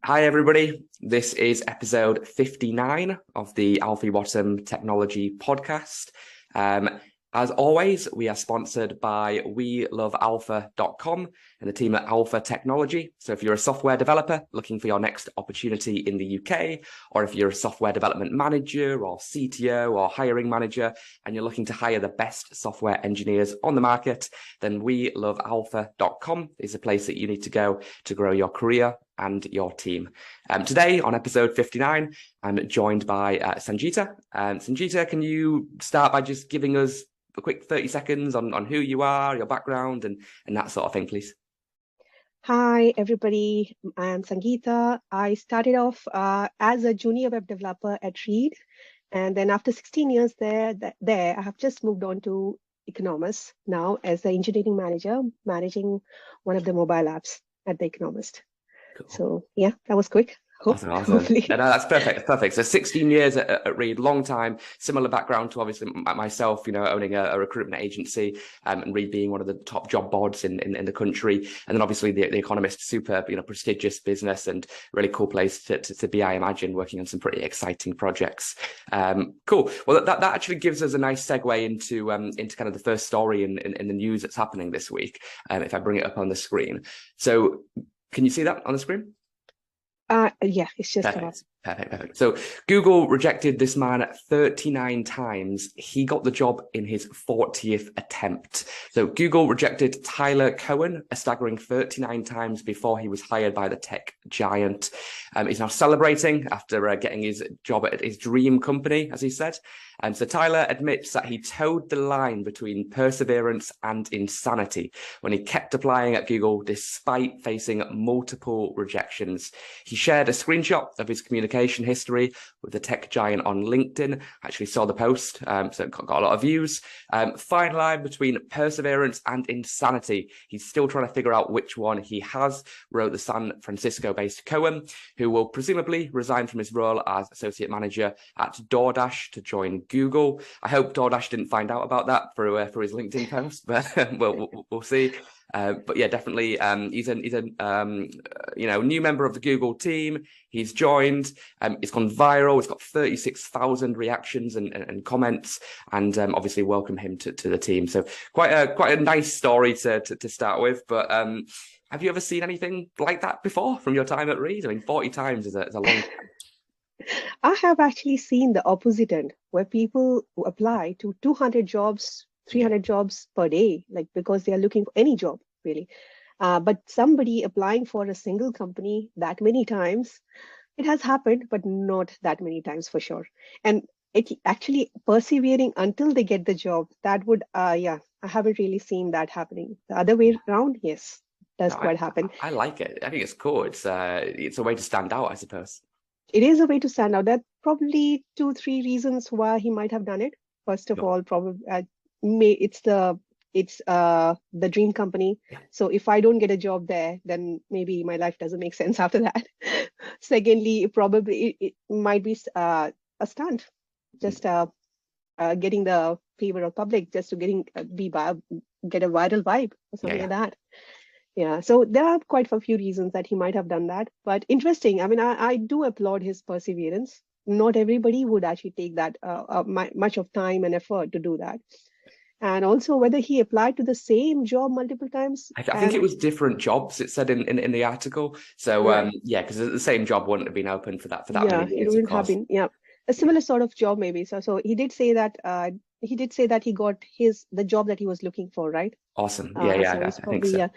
Hi, everybody. This is episode 59 of the Alfie Whattam Technology Podcast. As always, we are sponsored by welovealpha.com and the team at Alpha Technology. So if you're a software developer looking for your next opportunity in the UK, or if you're a software development manager or CTO or hiring manager, and you're looking to hire the best software engineers on the market, then welovealpha.com is a place that you need to go to grow your career and your team. Today on episode 59, I'm joined by Sangeeta. Sangeeta, can you start by just giving us a quick 30 seconds on who you are, your background, and that sort of thing, please? Hi, everybody. I'm Sangeeta. I started off as a junior web developer at Reed. And then after 16 years there, I have just moved on to Economist now as the engineering manager, managing one of the mobile apps at the Economist. Cool. So yeah, that was quick. Awesome. No, Hopefully. that's perfect. That's perfect. So 16 years at Reed, long time, similar background to obviously myself, owning a recruitment agency, and Reed being one of the top job boards in the country. And then obviously the Economist, super, prestigious business and really cool place to be, I imagine, working on some pretty exciting projects. Cool. Well, that actually gives us a nice segue into kind of the first story in the news that's happening this week. If I bring it up on the screen. So can you see that on the screen? Yeah, it's just come up. Perfect. So Google rejected this man 39 times. He got the job in his 40th attempt. So Google rejected Tyler Cohen a staggering 39 times before he was hired by the tech giant. He's now celebrating after getting his job at his dream company, as he said. So Tyler admits that he towed the line between perseverance and insanity when he kept applying at Google despite facing multiple rejections. He shared a screenshot of his communication history with the tech giant on LinkedIn. I actually saw the post, so it got a lot of views. Fine line between perseverance and insanity. He's still trying to figure out which one he has, wrote the San Francisco-based Cohen, who will presumably resign from his role as associate manager at DoorDash to join Google. I hope DoorDash didn't find out about that through his LinkedIn post, but we'll see. But yeah, definitely, he's a new member of the Google team. He's joined. It's gone viral. It's got 36,000 reactions and comments, and obviously welcome him to the team. So quite a nice story to start with. But have you ever seen anything like that before from your time at Reed? I mean, 40 times is a long time. I have actually seen the opposite end where people apply to 200 jobs, Yeah. 300 jobs per day, like because they are looking for any job, really. But somebody applying for a single company that many times, it has happened, but not that many times for sure. And it actually persevering until they get the job, that would, yeah, I haven't really seen that happening. The other way around, yes, does No, quite happen. I like it. I think it's cool. It's a way to stand out, I suppose. It is a way to stand out. There are probably two, three reasons why he might have done it. First of Sure. all, probably it's the dream company. Yeah. So if I don't get a job there, then maybe my life doesn't make sense after that. Secondly, probably it might be a stunt, just getting the favor of public, just to get a viral vibe or Yeah, something yeah. like that. Yeah, so there are quite a few reasons that he might have done that. But interesting. I mean, I do applaud his perseverance. Not everybody would actually take that much of time and effort to do that. And also whether he applied to the same job multiple times. I think it And was different jobs. It said in the article. So right, yeah, because the same job wouldn't have been open for that many yeah, it years, of wouldn't have course. been, yeah, a Yeah. similar sort of job maybe. So he did say that he got the job that he was looking for, right? Awesome. So I it's think probably, so. yeah.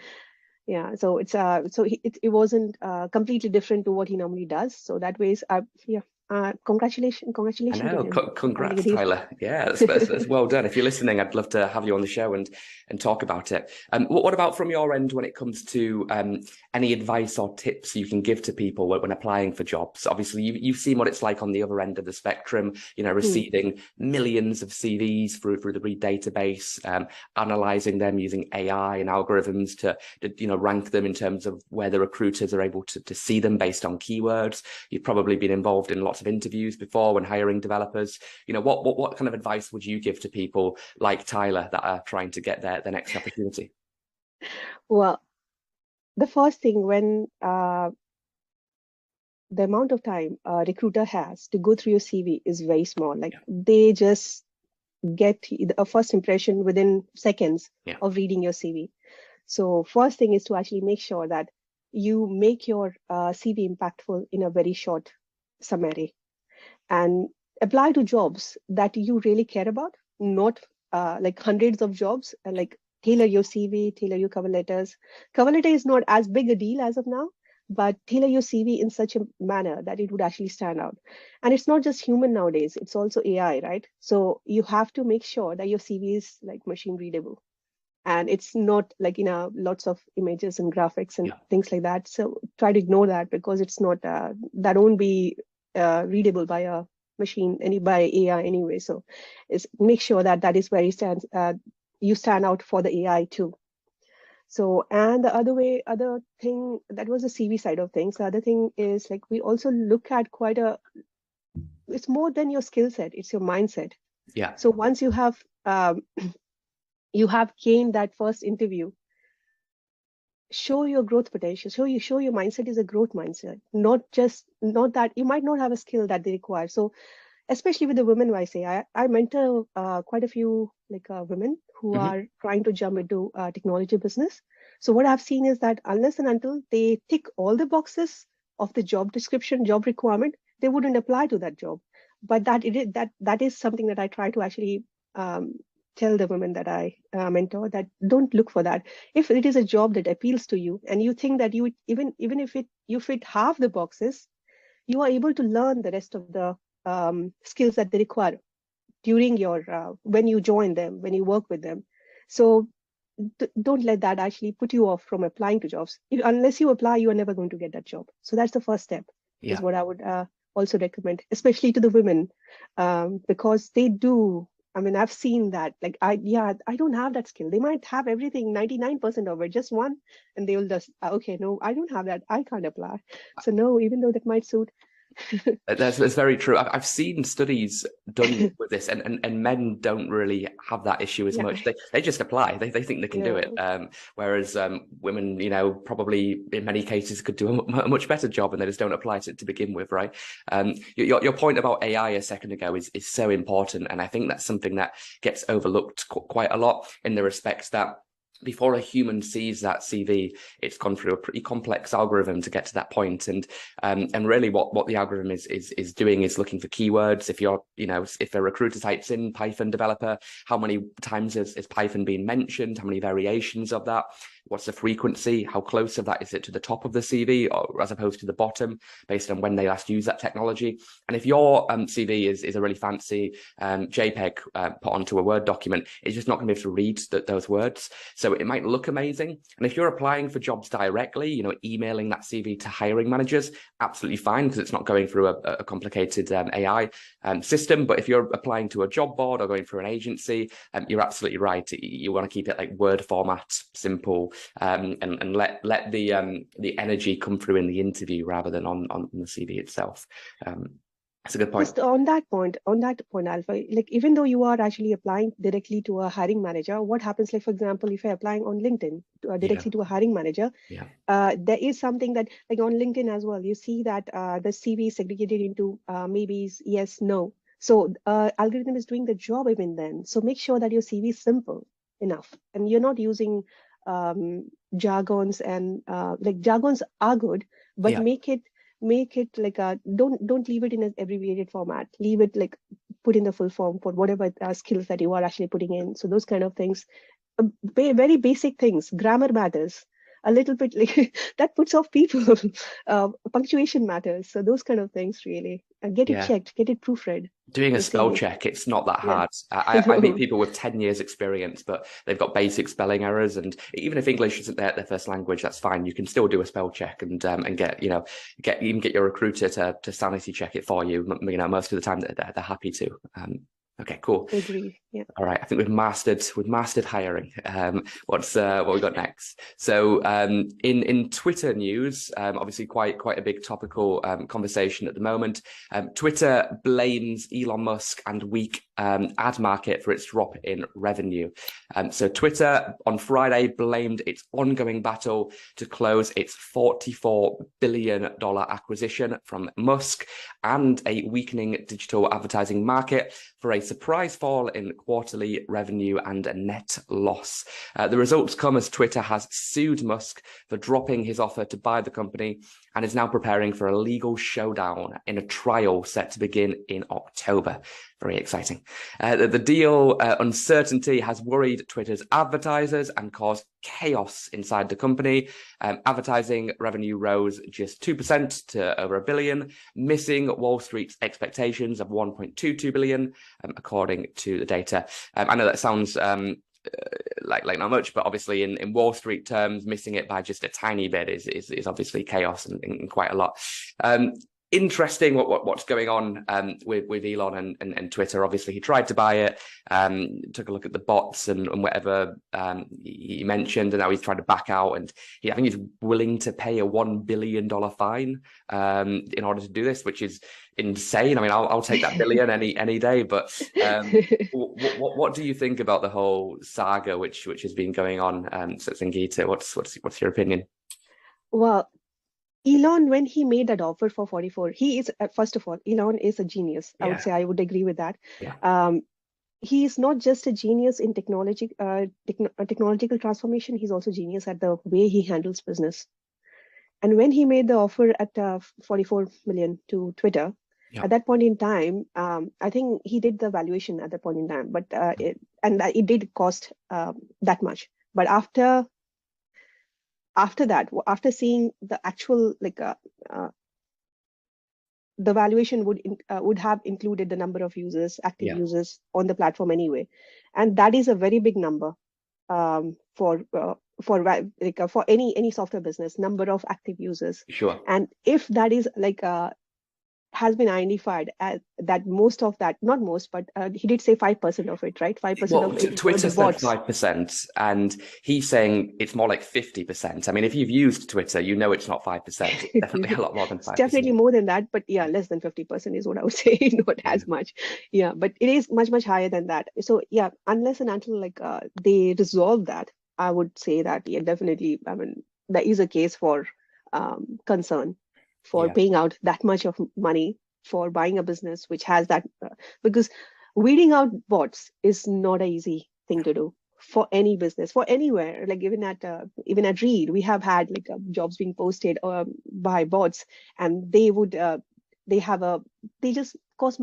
Yeah, so it wasn't completely different to what he normally does. So that way, yeah, I congratulations to know. him. Sounds like a Congrats, deal. Tyler. Yeah, that's well done. If you're listening, I'd love to have you on the show and talk about it. What about from your end when it comes to any advice or tips you can give to people when applying for jobs? Obviously, you've seen what it's like on the other end of the spectrum. Hmm. Receiving millions of CVs through the Reed database, analyzing them using AI and algorithms to rank them in terms of where the recruiters are able to see them based on keywords. You've probably been involved in lots of interviews before when hiring developers. What kind of advice would you give to people like Tyler that are trying to get their next opportunity? Well, the first thing when the amount of time a recruiter has to go through your CV is very small. Like Yeah. they just get a first impression within seconds Yeah. of reading your CV. So first thing is to actually make sure that you make your CV impactful in a very short summary, and apply to jobs that you really care about, not like hundreds of jobs, and like tailor your CV, tailor your cover letters. Cover letter is not as big a deal as of now, but tailor your CV in such a manner that it would actually stand out. And it's not just human nowadays, it's also AI, right? So you have to make sure that your CV is like machine readable, and it's not like lots of images and graphics and Yeah. things like that. So try to ignore that, because it's not that won't be readable by a machine, by AI anyway. So is make sure that that is where you stand out for the AI too. So, and the other thing, that was the CV side of things. The other thing is, like, we also look at it's more than your skill set, it's your mindset. Yeah. So once you have gained that first interview, show your growth potential, show your mindset is a growth mindset, not that you might not have a skill that they require. So especially with the women, I say I mentor quite a few women who Hmm. are trying to jump into technology business. So what I've seen is that unless and until they tick all the boxes of the job description, job requirement, they wouldn't apply to that job. But that is something that I try to actually um, tell the women that I mentor, that don't look for that. If it is a job that appeals to you and you think that even if you fit half the boxes, you are able to learn the rest of the skills that they require during your when you join them, when you work with them. So don't let that actually put you off from applying to jobs. Unless you apply, you are never going to get that job. So that's the first step, is Yeah. what I would also recommend, especially to the women, because they do. I mean, I've seen that. Like, I don't have that skill. They might have everything, 99% of it, just one, and they will just, okay, no, I don't have that. I can't apply. So no, even though that might suit. That's very true. I've seen studies done with this, and men don't really have that issue as Yeah, much. They just apply. They think they can do it. yeah. Whereas women, probably in many cases could do a much better job, and they just don't apply to begin with, right? Your point about AI a second ago is so important, and I think that's something that gets overlooked quite a lot, in the respects that before a human sees that CV, it's gone through a pretty complex algorithm to get to that point. And really what the algorithm is doing is looking for keywords. If you're, if a recruiter types in Python developer, how many times is Python being mentioned? How many variations of that? What's the frequency? How close of that is it to the top of the CV, or as opposed to the bottom, based on when they last used that technology? And if your CV is a really fancy JPEG put onto a Word document, it's just not going to be able to read those words. So it might look amazing. And if you're applying for jobs directly, emailing that CV to hiring managers, absolutely fine, because it's not going through a complicated AI system. But if you're applying to a job board or going through an agency, you're absolutely right. You want to keep it like Word format, simple, and let the energy come through in the interview rather than on the CV itself. That's a good point. Just on that point, Alpha, like even though you are actually applying directly to a hiring manager, what happens, like for example, if you're applying on LinkedIn Yeah, directly to a hiring manager, yeah, there is something that, like on LinkedIn as well, you see that the CV is segregated into maybes, yes, no. So algorithm is doing the job even then. So make sure that your CV is simple enough, and you're not using jargons, and like jargons are good, but yeah. make it like a don't leave it in an abbreviated format. Leave it like, put in the full form for whatever skills that you are actually putting in. So those kind of things, very basic things. Grammar matters a little bit, like that puts off people. Punctuation matters. So those kind of things really. Get it Yeah. checked, get it proofread. Doing a The spell CV. check, it's not that Yeah. hard. I meet No. people with 10 years experience, but they've got basic spelling errors. And even if English isn't their first language, that's fine. You can still do a spell check and get, get your recruiter to sanity check it for you. Most of the time they're happy to. Okay, cool. Agree. Yeah. All right, I think we've mastered hiring. What we got next? So in Twitter news, obviously quite a big topical conversation at the moment. Twitter blames Elon Musk and weak ad market for its drop in revenue. So Twitter on Friday blamed its ongoing battle to close its $44 billion acquisition from Musk and a weakening digital advertising market for a surprise fall in quarterly revenue and a net loss. The results come as Twitter has sued Musk for dropping his offer to buy the company and is now preparing for a legal showdown in a trial set to begin in October. Very exciting. The deal uncertainty has worried Twitter's advertisers and caused chaos inside the company. Advertising revenue rose just 2% to over $1 billion, missing Wall Street's expectations of $1.22 billion, according to the data. I know that sounds like not much, but obviously in Wall Street terms, missing it by just a tiny bit is obviously chaos and quite a lot. Interesting what's going on with Elon and Twitter. Obviously, he tried to buy it, took a look at the bots and whatever he mentioned, and now he's trying to back out. And I think he's willing to pay a $1 billion fine in order to do this, which is insane. I mean, I'll take that billion any day. But what do you think about the whole saga which has been going on? So Sangeeta, what's your opinion? Well, Elon, when he made that offer for 44, he is, first of all, Elon is a genius. I would say I would agree with that. Yeah. He is not just a genius in technological transformation. He's also genius at the way he handles business. And when he made the offer at 44 million to Twitter, at that point in time, I think he did the valuation at that point in time, but it did cost that much. But after that, after seeing the actual the valuation would have included the number of users, active users on the platform anyway, and that is a very big number for any software business, number of active users. Sure. And if that is has been identified as that most of that, not most, but he did say 5% of it, right? 5% of it. Twitter said 5%, and he's saying it's more like 50%. I mean, if you've used Twitter, you know it's not 5%. It's definitely a lot more than 5%. It's definitely more than that, but yeah, less than 50% is what I would say, not as much. Yeah, but it is much, much higher than that. So yeah, unless and until they resolve that, I would say that, yeah, definitely, I mean, there is a case for concern for paying out that much of money for buying a business which has that, because weeding out bots is not an easy thing to do for any business, for anywhere. Like even at Reed, we have had jobs being posted by bots, and they just cause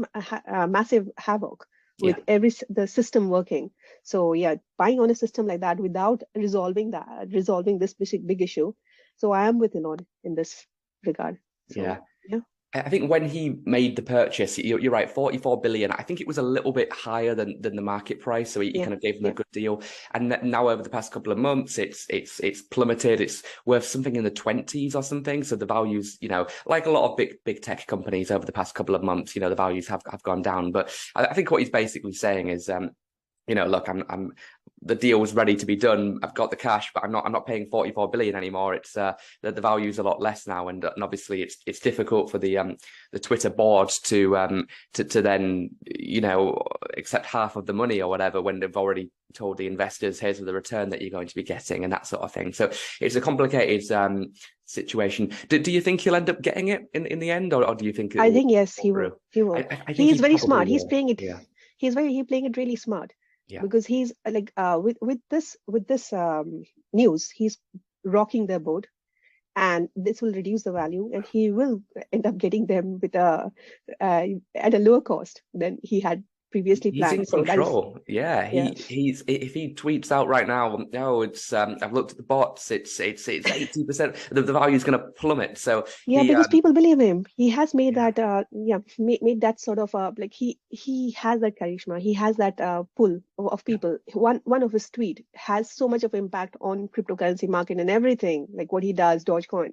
massive havoc with the system working. So yeah, buying on a system like that without resolving this big issue. So I am with Elon in this regard. So, yeah. I think when he made the purchase, you're right, 44 billion. I think it was a little bit higher than the market price, so he kind of gave them a good deal. And now over the past couple of months, it's plummeted. It's worth something in the 20s or something. So the values, like a lot of big tech companies over the past couple of months, the values have gone down. But I think what he's basically saying is, look, I'm the deal was ready to be done. I've got the cash, but I'm not paying 44 billion anymore. It's the value is a lot less now, and obviously it's difficult for the Twitter board to then accept half of the money or whatever when they've already told the investors here's the return that you're going to be getting and that sort of thing. So it's a complicated situation. Do you think he'll end up getting it in the end, or do you think? I think yes, he will. He will. I think he's very smart. He's playing it. Yeah. He's playing it really smart. Yeah. Because he's with this news, he's rocking their boat, and this will reduce the value, and he will end up getting them with at a lower cost than he had previously planned. He's in control. He's if he tweets out right now, no, it's I've looked at the bots, it's 80%. The value is going to plummet. So because people believe him. He has made that made that sort of he has that charisma. He has that pull of people. One of his tweet has so much of impact on cryptocurrency market and everything, like what he does, Dogecoin,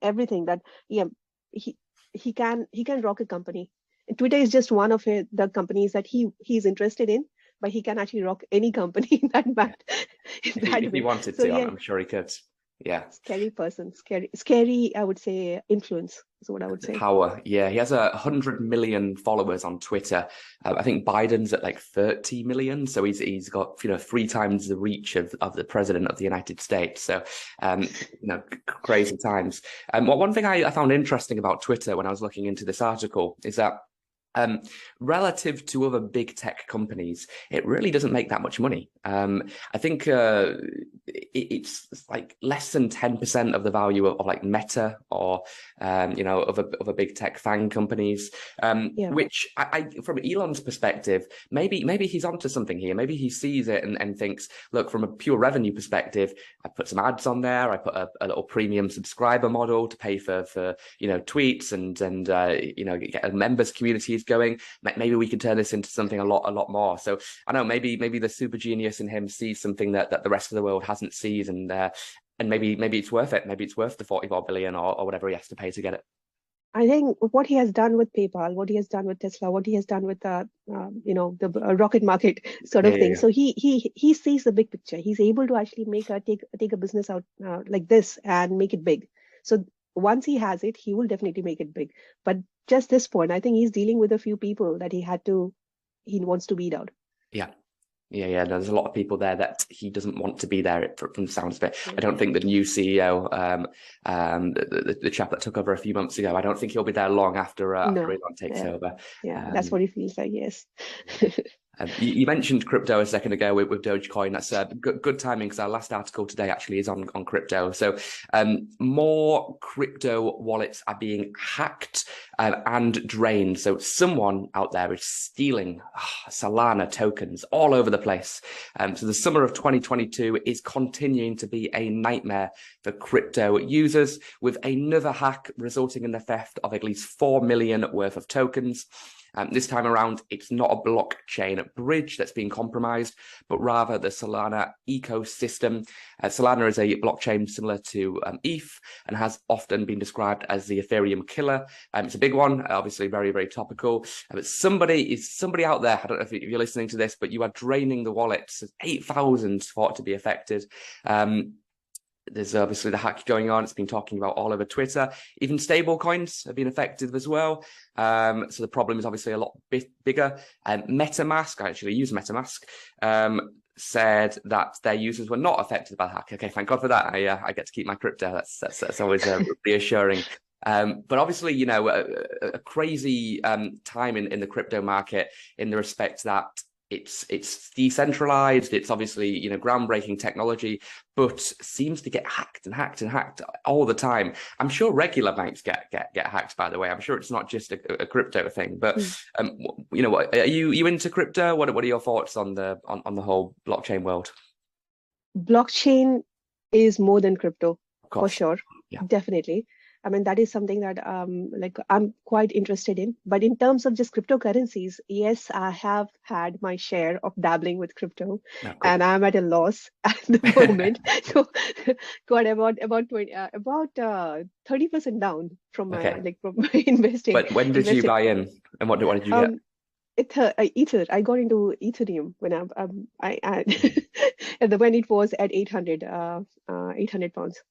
everything that he can rock a company. Twitter is just one of the companies that he's interested in, but he can actually rock any company in that bad. If he wanted to, I'm sure he could. Yeah. Scary person, scary, I would say, influence is what I would The say. power. Yeah, he has Yeah. 100 million followers on Twitter. I think Biden's at like 30 million, so he's got 3 times the reach of the president of the United States. So crazy times. Well, one thing I found interesting about Twitter when I was looking into this article is that um, relative to other big tech companies, it really doesn't make that much money. I think it's like less than 10% of the value of like Meta or other big tech FANG companies. Yeah. Which from Elon's perspective, maybe he's onto something here. Maybe he sees it and thinks, look, from a pure revenue perspective, I put some ads on there. I put a little premium subscriber model to pay for tweets and get a members communities going. Maybe we could turn this into something a lot more. So I know maybe the super genius in him sees something that the rest of the world hasn't seen, and maybe it's worth it. Maybe it's worth the 44 billion or whatever he has to pay to get it. I think what he has done with PayPal, what he has done with Tesla, what he has done with the rocket market sort Yeah, of yeah, thing. yeah. So he sees the big picture. He's able to actually take a business out like this and make it big. So once he has it, he will definitely make it big. But just this point, I think he's dealing with a few people that he wants to weed out. Yeah. Yeah. There's a lot of people there that he doesn't want to be there from the sounds of it. I Yeah. don't think the new CEO, the chap that took over a few months ago, I don't think he'll be there long after No. Elon takes Yeah. over. Yeah. That's Um, what he feels like. Yes. You mentioned crypto a second ago with Dogecoin. That's good timing because our last article today actually is on crypto. So more crypto wallets are being hacked and drained. So someone out there is stealing Solana tokens all over the place. So the summer of 2022 is continuing to be a nightmare for crypto users, with another hack resulting in the theft of at least 4 million worth of tokens. This time around, it's not a blockchain bridge that's being compromised, but rather the Solana ecosystem. Solana is a blockchain similar to ETH and has often been described as the Ethereum killer. It's a big one, obviously very, very topical. But somebody out there, I don't know if you're listening to this, but you are draining the wallets. 8,000 thought to be affected. There's obviously the hack going on. It's been talking about all over Twitter. Even stable coins have been affected as well. So the problem is obviously a lot bigger. MetaMask, I actually use MetaMask, said that their users were not affected by the hack. Okay, thank God for that. I get to keep my crypto. That's always reassuring. But obviously, a crazy time in the crypto market in the respect that it's decentralized. It's obviously groundbreaking technology, but seems to get hacked and hacked and hacked all the time. I'm sure regular banks get hacked. By the way, I'm sure it's not just a crypto thing. But are you into crypto? What are your thoughts on the whole blockchain world? Blockchain is more than crypto, Of for course, sure. yeah. Definitely. I mean, that is something that like I'm quite interested in. But in terms of just cryptocurrencies, yes, I have had my share of dabbling with crypto, No, good. and I'm at a loss at the moment. So got about 20, about 30% down from my Okay. from my investing But when did you invested. buy in, and what did you get? Um, Ether. I got into Ethereum when I when it was at 800 pounds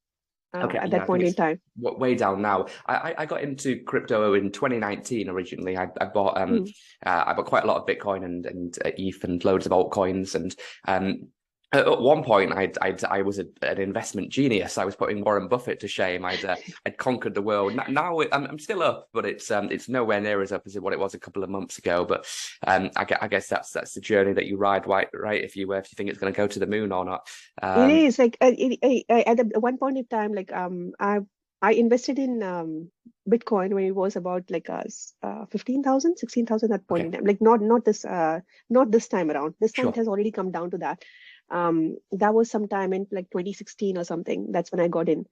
Okay, at yeah, that I think point in it's time. way down now. I got into crypto in 2019 originally. Mm. I bought quite a lot of Bitcoin and ETH and loads of altcoins. And at one point, I was an investment genius. I was putting Warren Buffett to shame. I'd conquered the world. Now I'm still up, but it's nowhere near as up as what it was a couple of months ago. But I guess that's the journey that you ride, right? If you think it's going to go to the moon or not. It Um, is like at one point in time, like I invested in Bitcoin when it was about like 15,000, 16,000 at point in okay, time. Like not this time around. This time it sure. has already come down to that. That was sometime in like 2016 or something. That's when I got in.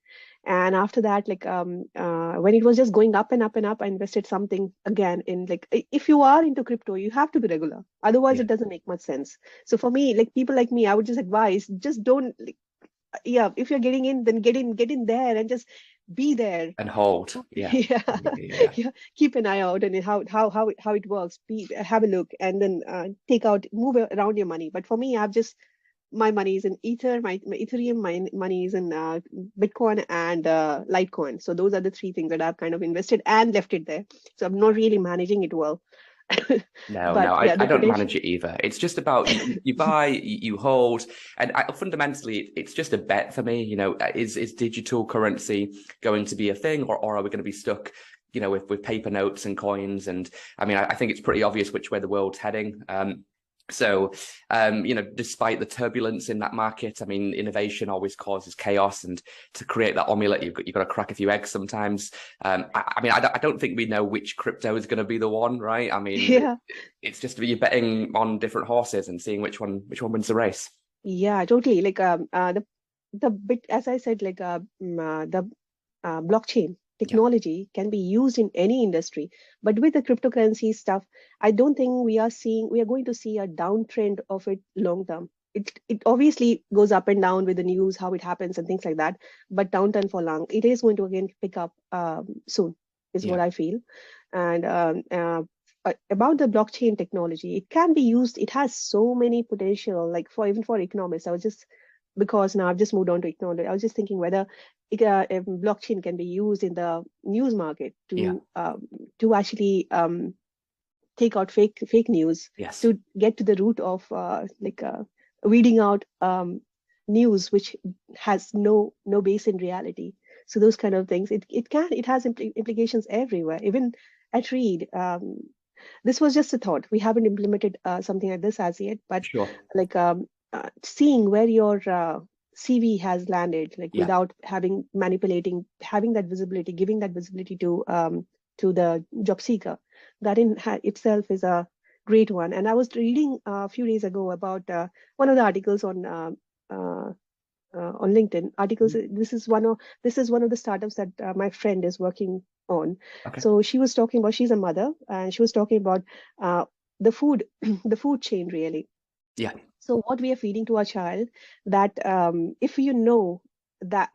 And after that, like when it was just going up and up and up, I invested something again in like if you are into crypto, you have to be regular. Otherwise, Yeah, it doesn't make much sense. So for me, like people like me, I would just advise, just don't like, yeah, if you're getting in, then get in there and just be there. and hold. Yeah, Yeah, yeah. yeah. Keep an eye out and how it works. Have a look and then move around your money. But for me, I've just my money is in Ether, my Ethereum, my money is in Bitcoin and Litecoin. So those are the three things that I've kind of invested and left it there. So I'm not really managing it well. No, But no, yeah, I the don't potential. manage it either. It's just about you buy, you hold, and fundamentally, it's just a bet for me. Is digital currency going to be a thing, or are we going to be stuck, with paper notes and coins? And I mean, I think it's pretty obvious which way the world's heading. So, despite the turbulence in that market, I mean, innovation always causes chaos, and to create that omelette, you've got to crack a few eggs sometimes. I don't think we know which crypto is going to be the one, right? I mean, Yeah, it's just you're betting on different horses and seeing which one wins the race. yeah, totally. Like the bit, as I said, like the blockchain Yeah, technology can be used in any industry, but with the cryptocurrency stuff, I don't think we are going to see a downtrend of it long term. It obviously goes up and down with the news, how it happens and things like that, but downturn for long, it is going to again pick up soon, is yeah, what I feel. And about the blockchain technology, it can be used. It has so many potential, like for even for economists. I was just because now I've just moved on to economics. I was just thinking whether blockchain can be used in the news market yeah, to actually take out fake news, yes, to get to the root of weeding out news which has no base in reality. So those kind of things, it has implications everywhere, even at Reed. This was just a thought. We haven't implemented something like this as yet, but sure, like seeing where your CV has landed, like yeah, without having that visibility, giving that visibility to the job seeker, that itself is a great one. And I was reading a few days ago about one of the articles on LinkedIn articles. This is one of the startups that my friend is working on. okay, So she was talking about, she's a mother, and she was talking about the food, the food chain really. yeah, So what we are feeding to our child, that if you know that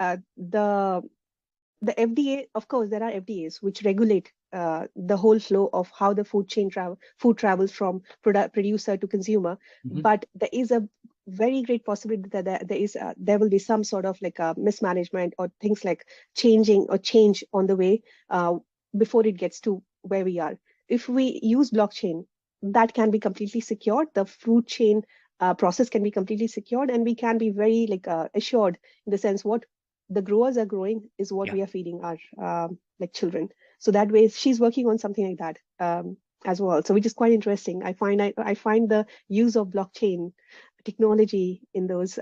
the FDA, of course, there are FDAs which regulate the whole flow of how the food travels from producer to consumer. hmm, But there is a very great possibility that there will be some sort of like a mismanagement or things like change on the way before it gets to where we are. If we use blockchain, that can be completely secured. The food chain process can be completely secured, and we can be very assured in the sense what the growers are growing is what yeah. we are feeding our like children. So that way, she's working on something like that as well. So which is quite interesting. I find the use of blockchain technology in those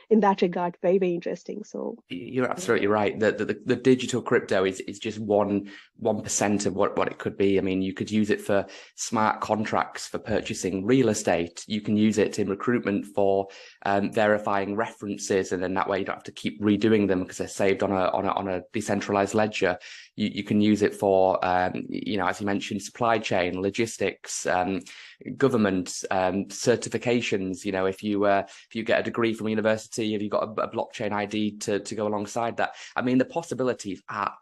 in that regard very very interesting. So You're yeah, absolutely right. The digital crypto is just 1% of what it could be. I mean, you could use it for smart contracts for purchasing real estate. You can use it in recruitment for verifying references, and then that way you don't have to keep redoing them because they're saved on a decentralized ledger. You can use it for as you mentioned, supply chain, logistics, government, certifications. If you get a degree from a university, have you got a blockchain ID to go alongside that? I mean, the possibilities it's are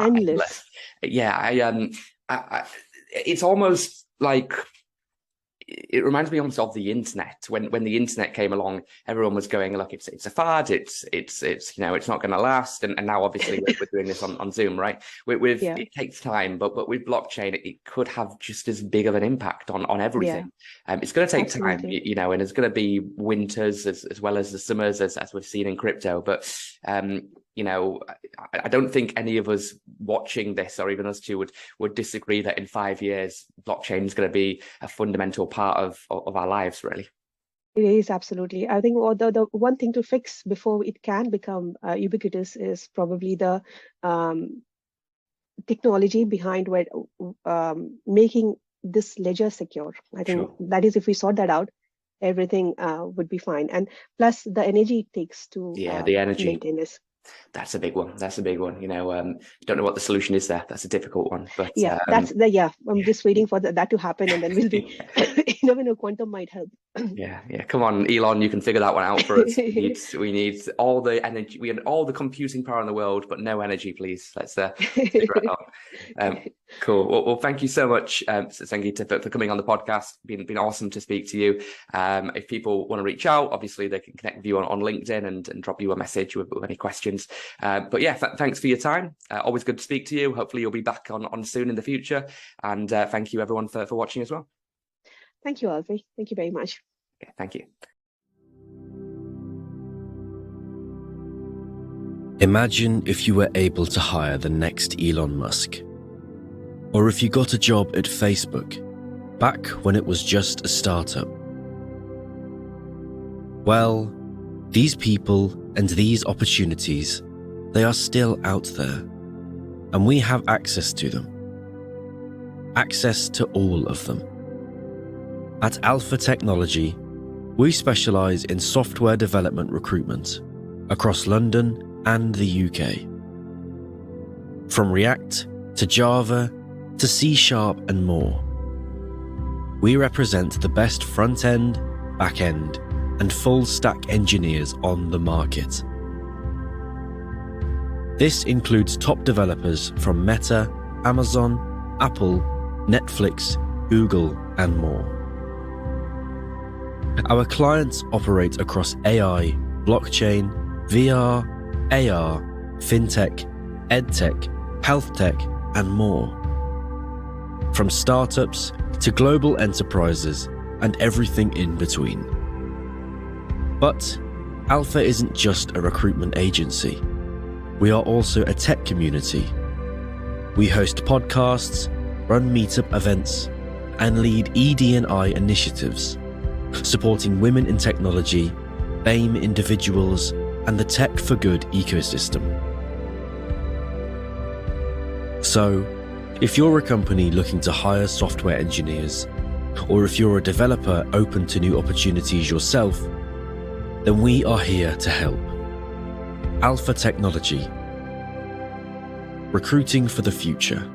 endless. endless. Yeah, it's almost like it reminds me almost of the internet. When the internet came along, everyone was going, look, it's a fad, it's not going to last, and now obviously we're doing this on Zoom, right? Yeah, It takes time, but with blockchain, it could have just as big of an impact on yeah, everything. It's going to take time, absolutely. and there's going to be winters as well as the summers as we've seen in crypto, but I don't think any of us watching this, or even us two, would disagree that in 5 years blockchain is going to be a fundamental part of our lives, really. It is absolutely. I think the one thing to fix before it can become ubiquitous is probably the um, technology behind where making this ledger secure. I think Sure. that is, if we sort that out, everything would be fine. And plus the energy it takes to Yeah, the energy. maintain this. That's a big one. That's a big one. Don't know what the solution is there. That's a difficult one. But Yeah, that's the yeah. I'm yeah. just waiting for that to happen, and then we'll be. You never know. Quantum might help. Yeah, yeah. Come on, Elon, you can figure that one out for us. We need all the energy. We need all the computing power in the world, but no energy, please. Let's figure it out. Cool. Well, thank you so much, Sangeeta, for coming on the podcast. Been awesome to speak to you. If people want to reach out, obviously they can connect with you on LinkedIn and drop you a message with any questions. But yeah, thanks for your time. Always good to speak to you. Hopefully you'll be back on soon in the future. And thank you everyone for watching as well. Thank you, Alfie. Thank you very much. Yeah, thank you. Imagine if you were able to hire the next Elon Musk. Or if you got a job at Facebook, back when it was just a startup. Well, these people and these opportunities, they are still out there, and we have access to them. Access to all of them. At Alpha Technology, we specialise in software development recruitment across London and the UK. From React to Java to C# and more. We represent the best front-end, back-end, and full-stack engineers on the market. This includes top developers from Meta, Amazon, Apple, Netflix, Google, and more. Our clients operate across AI, blockchain, VR, AR, fintech, edtech, health tech, and more. From startups to global enterprises and everything in between. But Alpha isn't just a recruitment agency. We are also a tech community. We host podcasts, run meetup events, and lead ED&I initiatives, supporting women in technology, BAME individuals, and the Tech for Good ecosystem. So, if you're a company looking to hire software engineers, or if you're a developer open to new opportunities yourself, then we are here to help. Alpha Technology. Recruiting for the future.